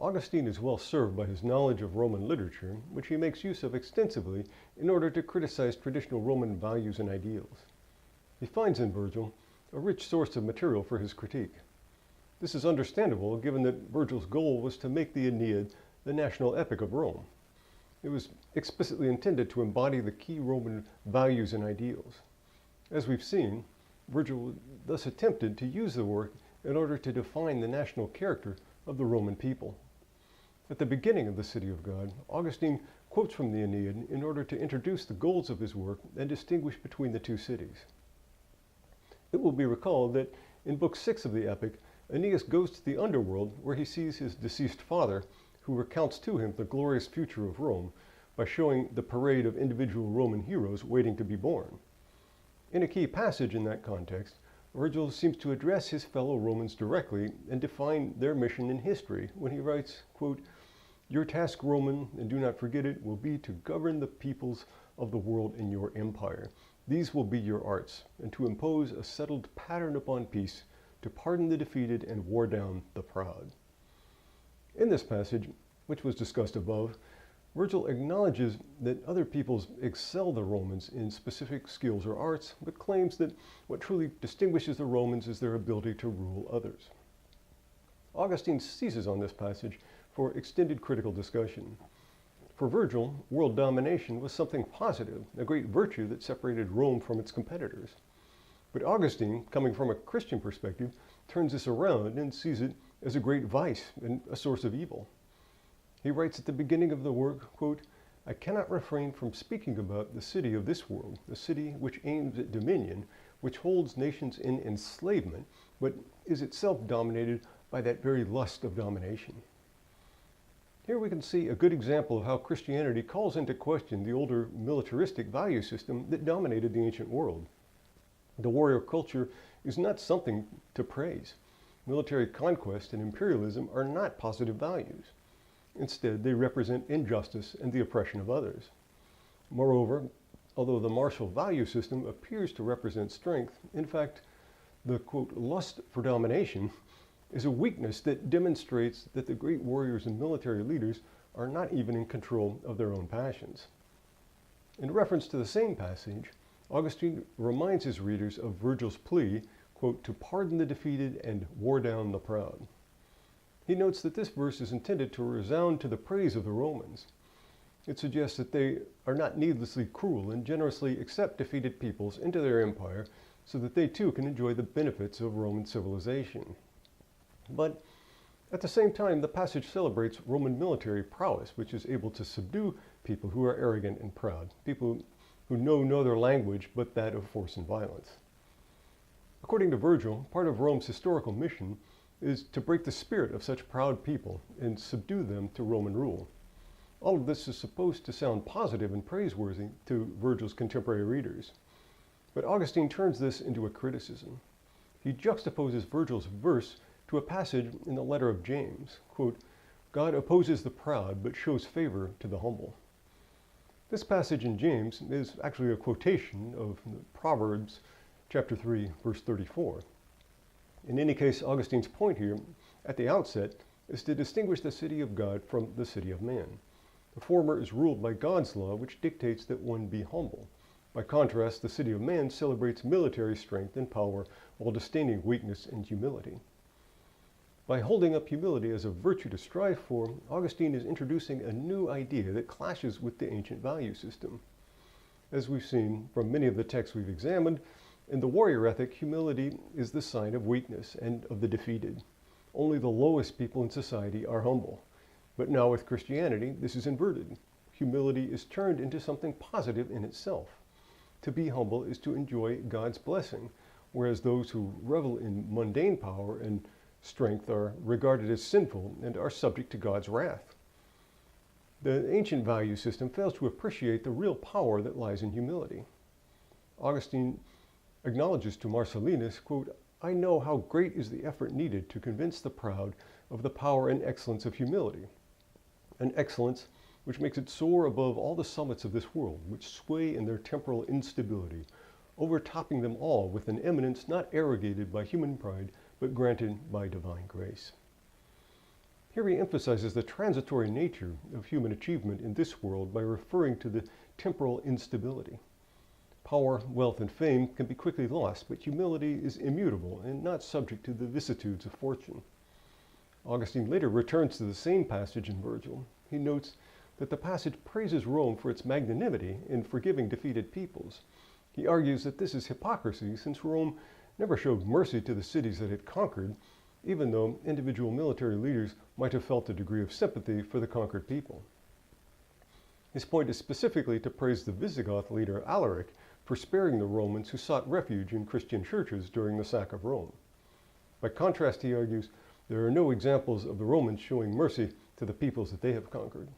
Augustine is well served by his knowledge of Roman literature, which he makes use of extensively in order to criticize traditional Roman values and ideals. He finds in Virgil a rich source of material for his critique. This is understandable given that Virgil's goal was to make the Aeneid the national epic of Rome. It was explicitly intended to embody the key Roman values and ideals. As we've seen, Virgil thus attempted to use the work in order to define the national character of the Roman people. At the beginning of the City of God, Augustine quotes from the Aeneid in order to introduce the goals of his work and distinguish between the two cities. It will be recalled that in Book 6 of the epic, Aeneas goes to the underworld where he sees his deceased father, who recounts to him the glorious future of Rome by showing the parade of individual Roman heroes waiting to be born. In a key passage in that context, Virgil seems to address his fellow Romans directly and define their mission in history when he writes, quote, "Your task, Roman, and do not forget it, will be to govern the peoples of the world in your empire. These will be your arts, and to impose a settled pattern upon peace, to pardon the defeated and war down the proud." In this passage, which was discussed above, Virgil acknowledges that other peoples excel the Romans in specific skills or arts, but claims that what truly distinguishes the Romans is their ability to rule others. Augustine seizes on this passage for extended critical discussion. For Virgil, world domination was something positive, a great virtue that separated Rome from its competitors. But Augustine, coming from a Christian perspective, turns this around and sees it as a great vice and a source of evil. He writes at the beginning of the work, quote, "I cannot refrain from speaking about the city of this world, a city which aims at dominion, which holds nations in enslavement, but is itself dominated by that very lust of domination." Here we can see a good example of how Christianity calls into question the older militaristic value system that dominated the ancient world. The warrior culture is not something to praise. Military conquest and imperialism are not positive values. Instead, they represent injustice and the oppression of others. Moreover, although the martial value system appears to represent strength, in fact, the, quote, "lust for domination" is a weakness that demonstrates that the great warriors and military leaders are not even in control of their own passions. In reference to the same passage, Augustine reminds his readers of Virgil's plea, quote, "to pardon the defeated and war down the proud." He notes that this verse is intended to resound to the praise of the Romans. It suggests that they are not needlessly cruel and generously accept defeated peoples into their empire so that they too can enjoy the benefits of Roman civilization. But at the same time, the passage celebrates Roman military prowess, which is able to subdue people who are arrogant and proud, people who know no other language but that of force and violence. According to Virgil, part of Rome's historical mission is to break the spirit of such proud people and subdue them to Roman rule. All of this is supposed to sound positive and praiseworthy to Virgil's contemporary readers. But Augustine turns this into a criticism. He juxtaposes Virgil's verse to a passage in the letter of James, quote, "God opposes the proud but shows favor to the humble." This passage in James is actually a quotation of Proverbs chapter 3, verse 34. In any case, Augustine's point here at the outset is to distinguish the city of God from the city of man. The former is ruled by God's law, which dictates that one be humble. By contrast, the city of man celebrates military strength and power while disdaining weakness and humility. By holding up humility as a virtue to strive for, Augustine is introducing a new idea that clashes with the ancient value system. As we've seen from many of the texts we've examined, in the warrior ethic, humility is the sign of weakness and of the defeated. Only the lowest people in society are humble. But now with Christianity, this is inverted. Humility is turned into something positive in itself. To be humble is to enjoy God's blessing, whereas those who revel in mundane power and strength are regarded as sinful and are subject to God's wrath. The ancient value system fails to appreciate the real power that lies in humility. Augustine acknowledges to Marcellinus, quote, "I know how great is the effort needed to convince the proud of the power and excellence of humility, an excellence which makes it soar above all the summits of this world, which sway in their temporal instability, overtopping them all with an eminence not arrogated by human pride, but granted by divine grace." Here he emphasizes the transitory nature of human achievement in this world by referring to the temporal instability. Power, wealth, and fame can be quickly lost, but humility is immutable and not subject to the vicissitudes of fortune. Augustine later returns to the same passage in Virgil. He notes that the passage praises Rome for its magnanimity in forgiving defeated peoples. He argues that this is hypocrisy, since Rome never showed mercy to the cities that it conquered, even though individual military leaders might have felt a degree of sympathy for the conquered people. His point is specifically to praise the Visigoth leader Alaric for sparing the Romans who sought refuge in Christian churches during the sack of Rome. By contrast, he argues, there are no examples of the Romans showing mercy to the peoples that they have conquered.